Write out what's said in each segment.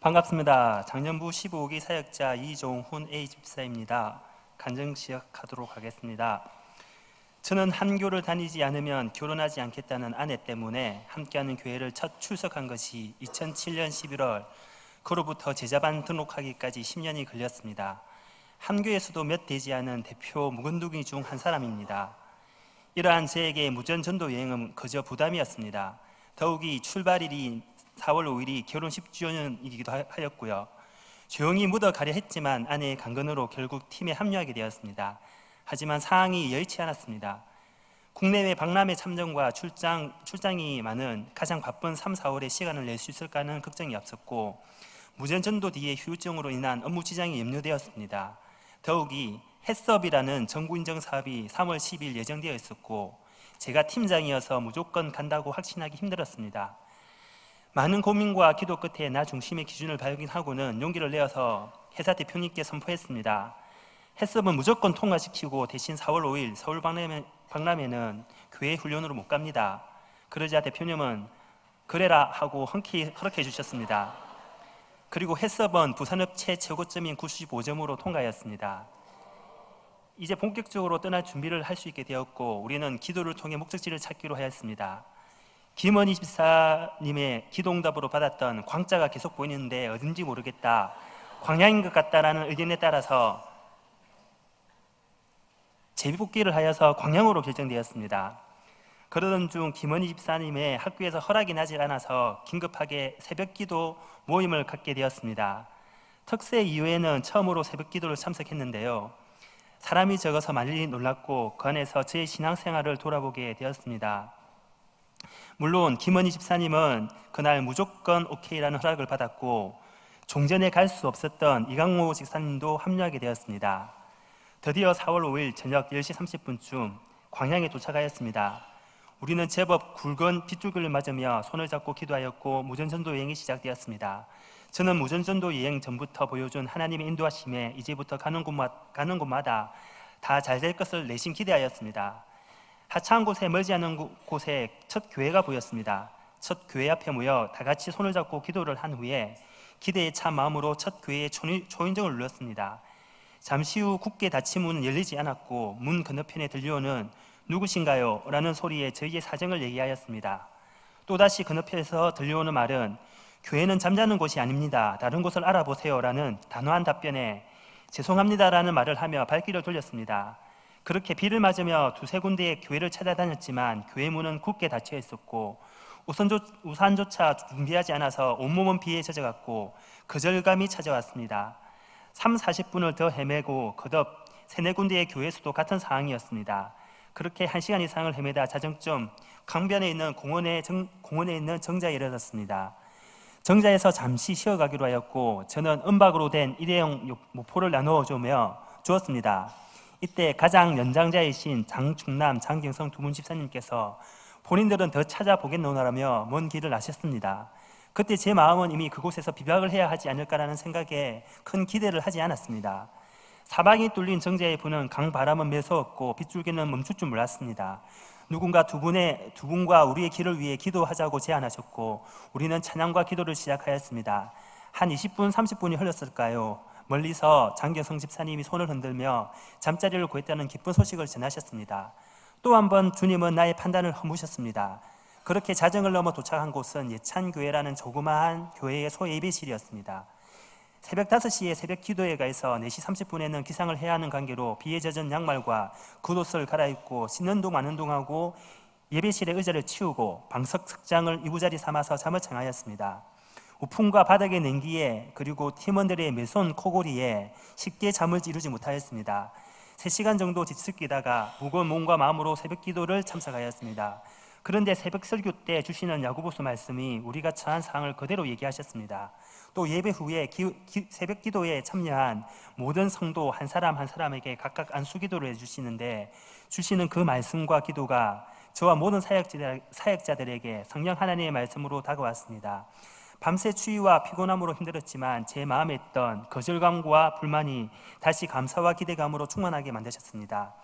반갑습니다. 장년부 15기 사역자 이종훈 A집사입니다. 간증 시작하도록 하겠습니다. 저는 한 교를 다니지 않으면 결혼하지 않겠다는 아내 때문에 함께하는 교회를 첫 출석한 것이 2007년 11월, 그로부터 제자반 등록하기까지 10년이 걸렸습니다. 한 교회에서도 몇 되지 않은 대표 묵은둥이 중 한 사람입니다. 이러한 저에게 무전 전도 여행은 그저 부담이었습니다. 더욱이 출발일이 4월 5일이 결혼 10주년이기도 하였고요. 조용히 묻어가려 했지만 아내의 강건으로 결국 팀에 합류하게 되었습니다. 하지만 상황이 여의치 않았습니다. 국내외 박람회 참전과 출장이 많은 가장 바쁜 3, 4월에 시간을 낼 수 있을까 하는 걱정이 앞섰고, 무전전도 뒤에 휴유증으로 인한 업무 지장이 염려되었습니다. 더욱이 햇섭이라는 정부인정 사업이 3월 10일 예정되어 있었고, 제가 팀장이어서 무조건 간다고 확신하기 힘들었습니다. 많은 고민과 기도 끝에 나 중심의 기준을 발견하고는 용기를 내어서 회사 대표님께 선포했습니다. 햇섭은 무조건 통과시키고 대신 4월 5일 서울 박람회는 교회 훈련으로 못 갑니다. 그러자 대표님은 그래라 하고 흔쾌히 허락해 주셨습니다. 그리고 햇섭은 부산업체 최고점인 95점으로 통과하였습니다. 이제 본격적으로 떠날 준비를 할 수 있게 되었고, 우리는 기도를 통해 목적지를 찾기로 하였습니다. 김원희 집사님의 기도응답으로 받았던 광자가 계속 보이는데 어딘지 모르겠다, 광야인 것 같다라는 의견에 따라서 재복귀를 하여서 광양으로 결정되었습니다. 그러던 중 김원희 집사님의 학교에서 허락이 나질 않아서 긴급하게 새벽기도 모임을 갖게 되었습니다. 특세 이후에는 처음으로 새벽기도를 참석했는데요. 사람이 적어서 많이 놀랐고 그 안에서 저의 신앙생활을 돌아보게 되었습니다. 물론 김원희 집사님은 그날 무조건 오케이라는 허락을 받았고, 종전에 갈 수 없었던 이강호 집사님도 합류하게 되었습니다. 드디어 4월 5일 저녁 10시 30분쯤 광양에 도착하였습니다. 우리는 제법 굵은 빗줄기를 맞으며 손을 잡고 기도하였고 무전전도 여행이 시작되었습니다. 저는 무전전도 여행 전부터 보여준 하나님의 인도하심에 이제부터 가는 곳마다 다 잘 될 것을 내심 기대하였습니다. 하찮은 곳에 멀지 않은 곳에 첫 교회가 보였습니다. 첫 교회 앞에 모여 다 같이 손을 잡고 기도를 한 후에 기대에 찬 마음으로 첫 교회의 초인종을 눌렀습니다. 잠시 후 굳게 닫힌 문은 열리지 않았고 문 건너편에 들려오는 누구신가요? 라는 소리에 저희의 사정을 얘기하였습니다. 또다시 건너편에서 들려오는 말은 교회는 잠자는 곳이 아닙니다. 다른 곳을 알아보세요. 라는 단호한 답변에 죄송합니다. 라는 말을 하며 발길을 돌렸습니다. 그렇게 비를 맞으며 두세 군데의 교회를 찾아다녔지만 교회 문은 굳게 닫혀 있었고 우산조차 준비하지 않아서 온몸은 비에 젖어갔고 거절감이 찾아왔습니다. 3, 40분을 더 헤매고 거듭 세네 군데의 교회에서도 같은 상황이었습니다. 그렇게 1시간 이상을 헤매다 자정쯤 강변에 있는 공원에 있는 정자에 이르렀습니다. 정자에서 잠시 쉬어가기로 하였고 저는 은박으로 된 일회용 모포를 나누어 주었습니다. 이때 가장 연장자이신 장충남, 장경성 두 분 집사님께서 본인들은 더 찾아보겠노라며 먼 길을 나셨습니다. 그때 제 마음은 이미 그곳에서 비박을 해야 하지 않을까라는 생각에 큰 기대를 하지 않았습니다. 사방이 뚫린 정자의 부는 강바람은 매서웠고 빗줄기는 멈출 줄 몰랐습니다. 누군가 두 분과 우리의 길을 위해 기도하자고 제안하셨고 우리는 찬양과 기도를 시작하였습니다. 한 20분, 30분이 흘렀을까요? 멀리서 장경성 집사님이 손을 흔들며 잠자리를 구했다는 기쁜 소식을 전하셨습니다. 또 한 번 주님은 나의 판단을 허무셨습니다. 그렇게 자정을 넘어 도착한 곳은 예찬교회라는 조그마한 교회의 소예배실이었습니다. 새벽 5시에 새벽 기도회가 가서 4시 30분에는 기상을 해야 하는 관계로 비에 젖은 양말과 굿옷을 갈아입고 씻는 동 마는 동하고 예배실의 의자를 치우고 방석 석장을 이부자리 삼아서 잠을 청하였습니다. 우풍과 바닥의 냉기에 그리고 팀원들의 매손 코골이에 쉽게 잠을 이루지 못하였습니다. 3시간 정도 뒤척이다가 무거운 몸과 마음으로 새벽 기도를 참석하였습니다. 그런데 새벽 설교 때 주시는 야고보서 말씀이 우리가 처한 상황을 그대로 얘기하셨습니다. 또 예배 후에 새벽 기도에 참여한 모든 성도 한 사람 한 사람에게 각각 안수 기도를 해주시는데 주시는 그 말씀과 기도가 저와 모든 사역자들에게 성령 하나님의 말씀으로 다가왔습니다. 밤새 추위와 피곤함으로 힘들었지만 제 마음에 있던 거절감과 불만이 다시 감사와 기대감으로 충만하게 만드셨습니다.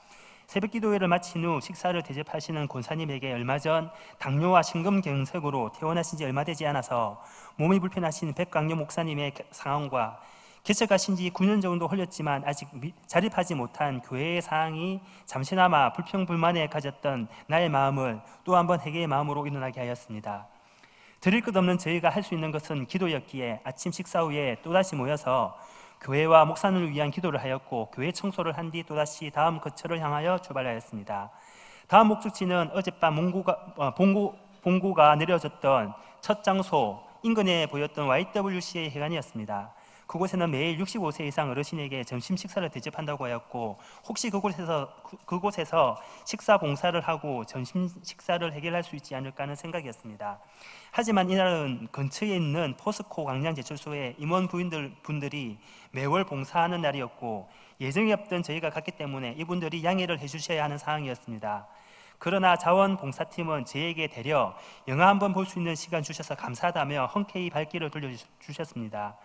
새벽 기도회를 마친 후 식사를 대접하시는 권사님에게 얼마 전 당뇨와 심근경색으로 퇴원하신 지 얼마 되지 않아서 몸이 불편하신 백광료 목사님의 상황과 개척하신 지 9년 정도 흘렸지만 아직 자립하지 못한 교회의 상황이 잠시나마 불평불만에 가졌던 나의 마음을 또 한 번 회개의 마음으로 일어나게 하였습니다. 드릴 것 없는 저희가 할 수 있는 것은 기도였기에 아침 식사 후에 또다시 모여서 교회와 목사님을 위한 기도를 하였고 교회 청소를 한 뒤 또다시 다음 거처를 향하여 출발하였습니다. 다음 목적지는 어젯밤 봉고가 내려졌던 첫 장소 인근에 보였던 YWCA 회관이었습니다. 그곳에는 매일 65세 이상 어르신에게 점심 식사를 대접한다고 하였고 혹시 그곳에서 식사 봉사를 하고 점심 식사를 해결할 수 있지 않을까 하는 생각이었습니다. 하지만 이날은 근처에 있는 포스코 광양제철소에 임원 분들이 매월 봉사하는 날이었고 예정이 없던 저희가 갔기 때문에 이분들이 양해를 해주셔야 하는 상황이었습니다. 그러나 자원봉사팀은 저에게 데려 영화 한번 볼 수 있는 시간 주셔서 감사하다며 흔쾌히 발길을 돌려주셨습니다.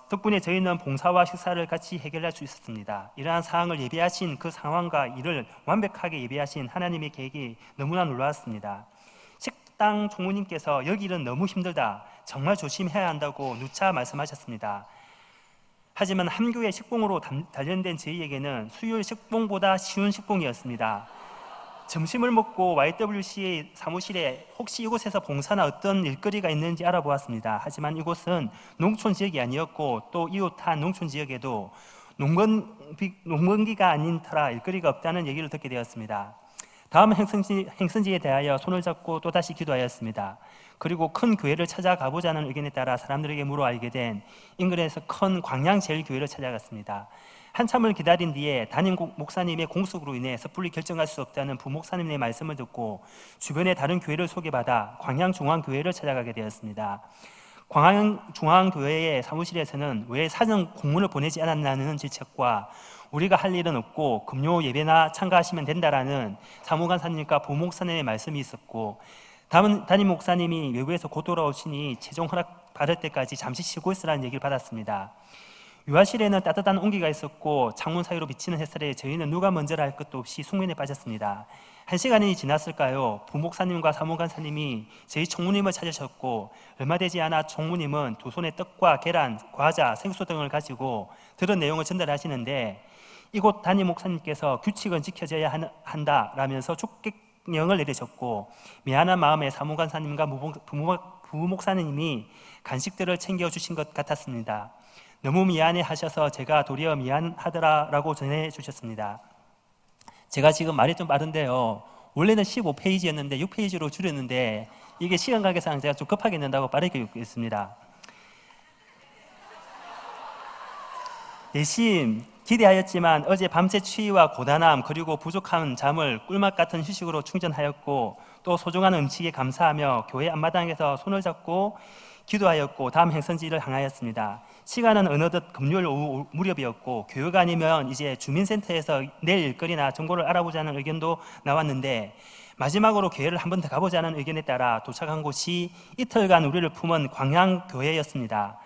덕분에 저희는 봉사와 식사를 같이 해결할 수 있었습니다. 이러한 상황을 예비하신 그 상황과 이를 완벽하게 예비하신 하나님의 계획이 너무나 놀라웠습니다. 식당 총무님께서 여기 일은 너무 힘들다, 정말 조심해야 한다고 누차 말씀하셨습니다. 하지만 함교의 식봉으로 단련된 저희에게는 수요일 식봉보다 쉬운 식봉이었습니다. 점심을 먹고 YWCA 사무실에 혹시 이곳에서 봉사나 어떤 일거리가 있는지 알아보았습니다. 하지만 이곳은 농촌 지역이 아니었고 또 이웃한 농촌 지역에도 농번기가 아닌 터라 일거리가 없다는 얘기를 듣게 되었습니다. 다음 행선지에 대하여 손을 잡고 또다시 기도하였습니다. 그리고 큰 교회를 찾아가 보자는 의견에 따라 사람들에게 물어 알게 된 인근에서 큰 광양제일교회를 찾아갔습니다. 한참을 기다린 뒤에 담임 목사님의 공석으로 인해 섣불리 결정할 수 없다는 부목사님의 말씀을 듣고 주변의 다른 교회를 소개받아 광양중앙교회를 찾아가게 되었습니다. 광양중앙교회의 사무실에서는 왜 사전 공문을 보내지 않았나는 질책과 우리가 할 일은 없고 금요 예배나 참가하시면 된다라는 사무관사님과 부목사님의 말씀이 있었고 담임 목사님이 외부에서 곧 돌아오시니 최종 허락 받을 때까지 잠시 쉬고 있으라는 얘기를 받았습니다. 유아실에는 따뜻한 온기가 있었고 창문 사이로 비치는 햇살에 저희는 누가 먼저라 할 것도 없이 숙면에 빠졌습니다. 1시간이 지났을까요? 부목사님과 사무관사님이 저희 총무님을 찾으셨고 얼마 되지 않아 총무님은 두 손에 떡과 계란, 과자, 생수 등을 가지고 들은 내용을 전달하시는데 이곳 담임 목사님께서 규칙은 지켜져야 한다라면서 축객령을 내리셨고 미안한 마음에 사무관사님과 부목사님이 간식들을 챙겨주신 것 같았습니다. 너무 미안해 하셔서 제가 도리어 미안하더라라고 전해주셨습니다. 제가 지금 말이 좀 빠른데요. 원래는 15페이지였는데 6페이지로 줄였는데 이게 시간 관계상 제가 좀 급하게 낸다고 빠르게 읽겠습니다. 내심 기대하였지만 어제 밤새 추위와 고단함 그리고 부족한 잠을 꿀맛 같은 휴식으로 충전하였고 또 소중한 음식에 감사하며 교회 앞마당에서 손을 잡고 기도하였고 다음 행선지를 향하였습니다. 시간은 어느덧 금요일 오후 무렵이었고 교회가 아니면 이제 주민센터에서 내일 일거리나 정보를 알아보자는 의견도 나왔는데 마지막으로 교회를 한 번 더 가보자는 의견에 따라 도착한 곳이 이틀간 우리를 품은 광양교회였습니다.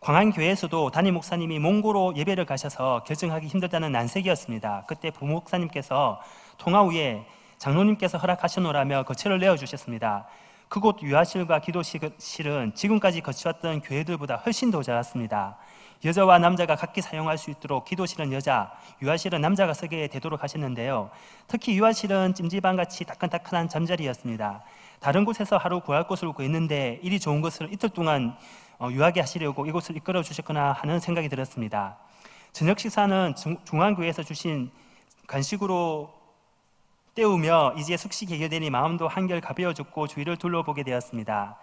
광양교회에서도 담임 목사님이 몽고로 예배를 가셔서 결정하기 힘들다는 난색이었습니다. 그때 부목사님께서 통화 후에 장로님께서 허락하시노라며 거처를 내어주셨습니다. 그곳 유아실과 기도실은 지금까지 거쳐왔던 교회들보다 훨씬 더 작았습니다. 여자와 남자가 각기 사용할 수 있도록 기도실은 여자, 유아실은 남자가 쓰게 되도록 하셨는데요. 특히 유아실은 찜질방같이 따끈따끈한 잠자리였습니다. 다른 곳에서 하루 구할 곳을 구했는데 일이 좋은 것을 이틀 동안 유하게 하시려고 이곳을 이끌어 주셨구나 하는 생각이 들었습니다. 저녁 식사는 중앙교회에서 주신 간식으로 때우며 이제 숙식 해결되니 마음도 한결 가벼워졌고 주위를 둘러보게 되었습니다.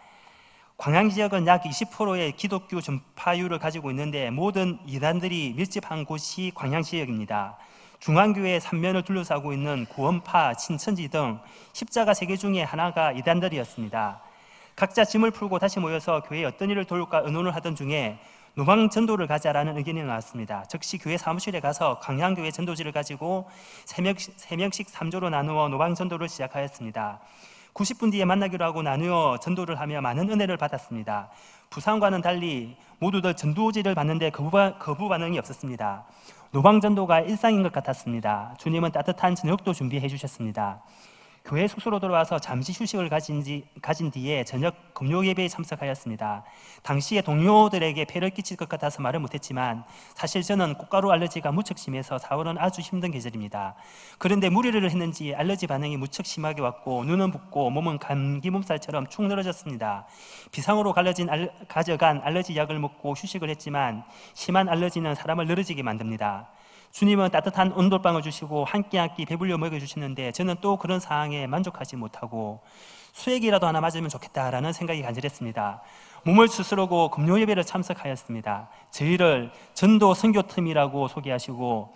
광양 지역은 약 20%의 기독교 전파율을 가지고 있는데 모든 이단들이 밀집한 곳이 광양 지역입니다. 중앙교회 3면을 둘러싸고 있는 구원파, 신천지 등 십자가 세계 중에 하나가 이단들이었습니다. 각자 짐을 풀고 다시 모여서 교회에 어떤 일을 도울까 의논을 하던 중에 노방 전도를 가자라는 의견이 나왔습니다. 즉시 교회 사무실에 가서 광양교회 전도지를 가지고 3명씩 3조로 나누어 노방 전도를 시작하였습니다. 90분 뒤에 만나기로 하고 나누어 전도를 하며 많은 은혜를 받았습니다. 부산과는 달리 모두들 전도지를 받는데 거부 반응이 없었습니다. 노방전도가 일상인 것 같았습니다. 주님은 따뜻한 저녁도 준비해 주셨습니다. 교회 숙소로 돌아와서 잠시 휴식을 가진 뒤에 저녁 금요 예배에 참석하였습니다. 당시에 동료들에게 폐를 끼칠 것 같아서 말을 못했지만 사실 저는 꽃가루 알러지가 무척 심해서 4월은 아주 힘든 계절입니다. 그런데 무리를 했는지 알러지 반응이 무척 심하게 왔고 눈은 붓고 몸은 감기 몸살처럼 축 늘어졌습니다. 비상으로 가져간 알러지 약을 먹고 휴식을 했지만 심한 알러지는 사람을 늘어지게 만듭니다. 주님은 따뜻한 온돌방을 주시고 한 끼 한 끼 배불려 먹여주시는데 저는 또 그런 상황에 만족하지 못하고 수액이라도 하나 맞으면 좋겠다라는 생각이 간절했습니다. 몸을 추스르고 금요 예배를 참석하였습니다. 저희를 전도 선교팀이라고 소개하시고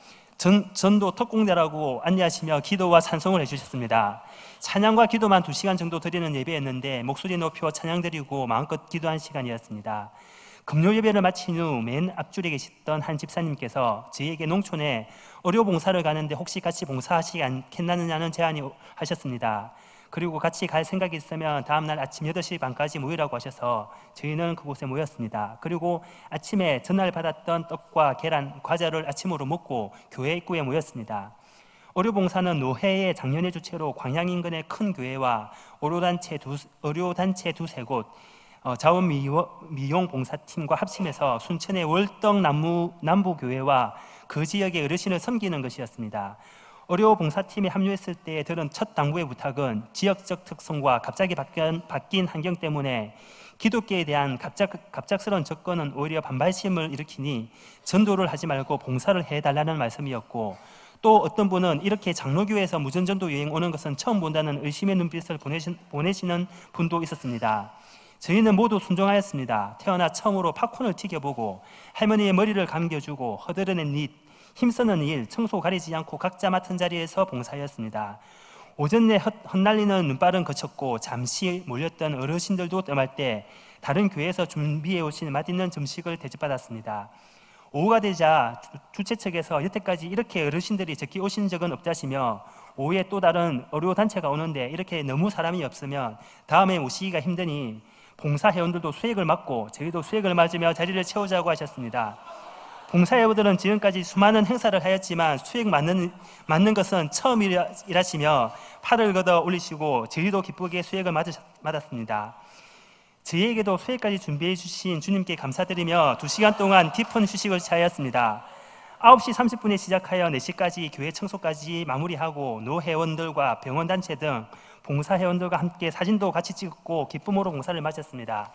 전도 특공대라고 안내하시며 기도와 찬송을 해주셨습니다. 찬양과 기도만 2시간 정도 드리는 예배였는데 목소리 높여 찬양 드리고 마음껏 기도한 시간이었습니다. 금요 예배를 마친 후 맨 앞줄에 계셨던 한 집사님께서 저희에게 농촌에 의료 봉사를 가는데 혹시 같이 봉사하시지 않겠느냐는 제안을 하셨습니다. 그리고 같이 갈 생각이 있으면 다음날 아침 8시 반까지 모이라고 하셔서 저희는 그곳에 모였습니다. 그리고 아침에 전날 받았던 떡과 계란, 과자를 아침으로 먹고 교회 입구에 모였습니다. 의료봉사는 노회의 작년의 주체로 광양 인근의 큰 교회와 의료단체 두세 곳, 자원미용봉사팀과 합심해서 순천의 월덕 남부교회와 그 지역의 어르신을 섬기는 것이었습니다. 의료봉사팀에 합류했을 때 들은 첫 당부의 부탁은 지역적 특성과 갑자기 바뀐 환경 때문에 기독교에 대한 갑작스러운 접근은 오히려 반발심을 일으키니 전도를 하지 말고 봉사를 해달라는 말씀이었고, 또 어떤 분은 이렇게 장로교회에서 무전전도 여행 오는 것은 처음 본다는 의심의 눈빛을 보내시는 분도 있었습니다. 저희는 모두 순종하였습니다. 태어나 처음으로 팝콘을 튀겨보고 할머니의 머리를 감겨주고 허드렛 일, 힘쓰는 일, 청소 가리지 않고 각자 맡은 자리에서 봉사하였습니다. 오전 내 헛날리는 눈발은 거쳤고 잠시 몰렸던 어르신들도 뜸할 때 다른 교회에서 준비해 오신 맛있는 점식을 대접받았습니다. 오후가 되자 주최 측에서 여태까지 이렇게 어르신들이 적게 오신 적은 없다시며 오후에 또 다른 의료단체가 오는데 이렇게 너무 사람이 없으면 다음에 오시기가 힘드니 봉사회원들도 수액을 맞고 저희도 수액을 맞으며 자리를 채우자고 하셨습니다. 봉사회원들은 지금까지 수많은 행사를 하였지만 수액 맞는 것은 처음이라시며 팔을 걷어 올리시고 저희도 기쁘게 수액을 맞았습니다. 저희에게도 수액까지 준비해 주신 주님께 감사드리며 2시간 동안 깊은 휴식을 취하였습니다. 9시 30분에 시작하여 4시까지 교회 청소까지 마무리하고 노회원들과 병원단체 등 봉사회원들과 함께 사진도 같이 찍었고 기쁨으로 봉사를 마쳤습니다.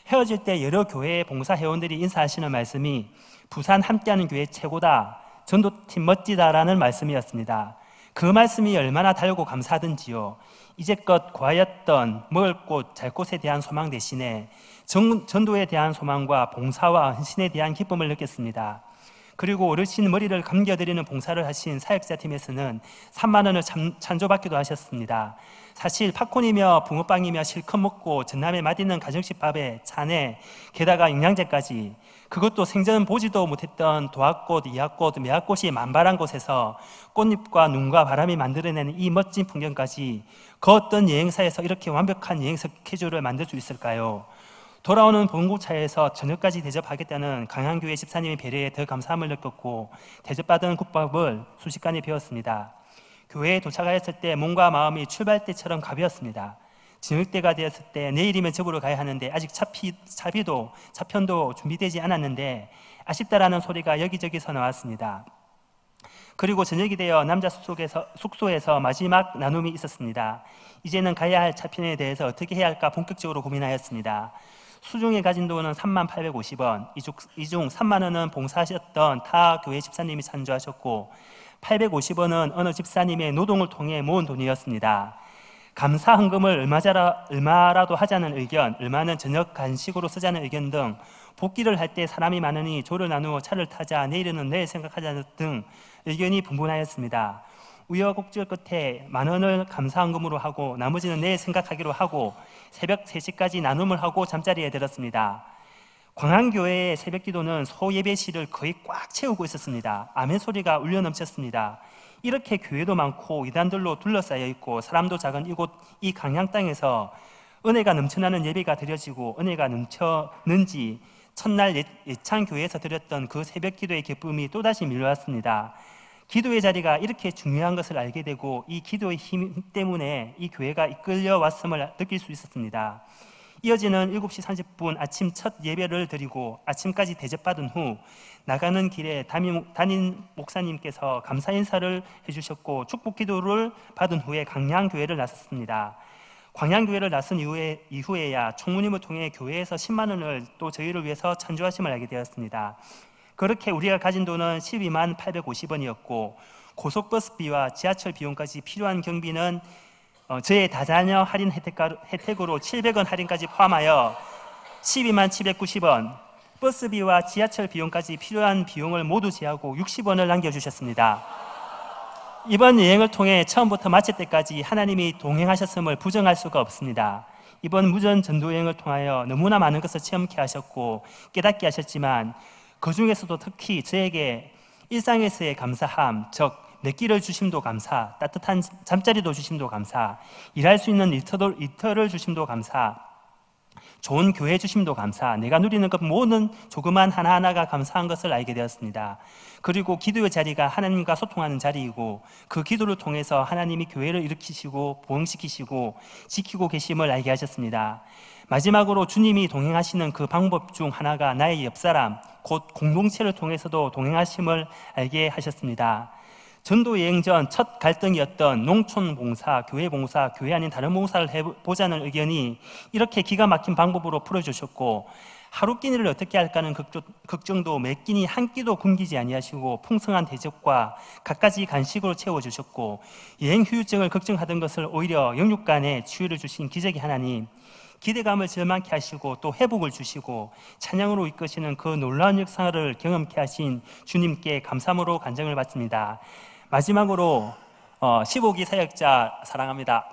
헤어질 때 여러 교회 봉사회원들이 인사하시는 말씀이 부산 함께하는 교회 최고다, 전도팀 멋지다라는 말씀이었습니다. 그 말씀이 얼마나 달고 감사하던지요. 이제껏 구하였던 먹을 곳, 잘 곳에 대한 소망 대신에 전도에 대한 소망과 봉사와 헌신에 대한 기쁨을 느꼈습니다. 그리고 어르신 머리를 감겨드리는 봉사를 하신 사역자팀에서는 3만 원을 찬조받기도 하셨습니다. 사실 팝콘이며 붕어빵이며 실컷 먹고 전남에 맛있는 가정식 밥에 차내 게다가 영양제까지, 그것도 생전 보지도 못했던 도화꽃, 이화꽃, 매화꽃이 만발한 곳에서 꽃잎과 눈과 바람이 만들어내는 이 멋진 풍경까지 그 어떤 여행사에서 이렇게 완벽한 여행 스케줄을 만들 수 있을까요? 돌아오는 봉고차에서 저녁까지 대접하겠다는 강양교회 집사님의 배려에 더 감사함을 느꼈고 대접받은 국밥을 순식간에 배웠습니다. 교회에 도착하였을 때 몸과 마음이 출발 때처럼 가벼웠습니다. 저녁때가 되었을 때 내일이면 집으로 가야 하는데 아직 차편도 준비되지 않았는데 아쉽다라는 소리가 여기저기서 나왔습니다. 그리고 저녁이 되어 남자 숙소에서 마지막 나눔이 있었습니다. 이제는 가야 할 차편에 대해서 어떻게 해야 할까 본격적으로 고민하였습니다. 수중에 가진 돈은 3850원, 이 중 3만 원은 봉사하셨던 타 교회 집사님이 찬조하셨고 850원은 어느 집사님의 노동을 통해 모은 돈이었습니다. 감사 헌금을 얼마라도 하자는 의견, 얼마는 저녁 간식으로 쓰자는 의견 등 복귀를 할 때 사람이 많으니 조를 나누어 차를 타자, 내일은 내일 생각하자 등 의견이 분분하였습니다. 우여곡절 끝에 10,000원을 감사 헌금으로 하고 나머지는 내일 생각하기로 하고 새벽 3시까지 나눔을 하고 잠자리에 들었습니다. 광안교회의 새벽기도는 소예배실을 거의 꽉 채우고 있었습니다. 아멘 소리가 울려 넘쳤습니다. 이렇게 교회도 많고 이단들로 둘러싸여 있고 사람도 작은 이곳 이 강양 땅에서 은혜가 넘쳐나는 예배가 드려지고 은혜가 넘쳐는지 첫날 예찬 교회에서 드렸던 그 새벽 기도의 기쁨이 또다시 밀려왔습니다. 기도의 자리가 이렇게 중요한 것을 알게 되고 이 기도의 힘 때문에 이 교회가 이끌려 왔음을 느낄 수 있었습니다. 이어지는 7시 30분 아침 첫 예배를 드리고 아침까지 대접받은 후 나가는 길에 담임 목사님께서 감사 인사를 해주셨고 축복 기도를 받은 후에 광양교회를 나섰습니다. 광양교회를 나선 이후에야 총무님을 통해 교회에서 10만 원을 또 저희를 위해서 찬조하심을 알게 되었습니다. 그렇게 우리가 가진 돈은 12만 850원이었고 고속버스비와 지하철 비용까지 필요한 경비는 저의 다자녀 할인 혜택으로 700원 할인까지 포함하여 12만 790원, 버스비와 지하철 비용까지 필요한 비용을 모두 제하고 60원을 남겨주셨습니다. 이번 여행을 통해 처음부터 마칠 때까지 하나님이 동행하셨음을 부정할 수가 없습니다. 이번 무전 전도여행을 통하여 너무나 많은 것을 체험케 하셨고 깨닫게 하셨지만 그 중에서도 특히 저에게 일상에서의 감사함, 즉 몇 끼를 주심도 감사, 따뜻한 잠자리도 주심도 감사, 일할 수 있는 일터를 주심도 감사, 좋은 교회 주심도 감사, 내가 누리는 것 모든 조그만 하나하나가 감사한 것을 알게 되었습니다. 그리고 기도의 자리가 하나님과 소통하는 자리이고 그 기도를 통해서 하나님이 교회를 일으키시고 부흥시키시고 지키고 계심을 알게 하셨습니다. 마지막으로 주님이 동행하시는 그 방법 중 하나가 나의 옆사람, 곧 공동체를 통해서도 동행하심을 알게 하셨습니다. 전도 여행 전 첫 갈등이었던 농촌 봉사, 교회 아닌 다른 봉사를 해보자는 의견이 이렇게 기가 막힌 방법으로 풀어주셨고 하루 끼니를 어떻게 할까 하는 걱정도 몇 끼니 한 끼도 굶기지 아니하시고 풍성한 대접과 갖가지 간식으로 채워주셨고 여행 후유증을 걱정하던 것을 오히려 영육간에 치유를 주신 기적의 하나님, 기대감을 절망케 하시고 또 회복을 주시고 찬양으로 이끄시는 그 놀라운 역사를 경험케 하신 주님께 감사함으로 간증을 받습니다. 마지막으로 15기 사역자 사랑합니다.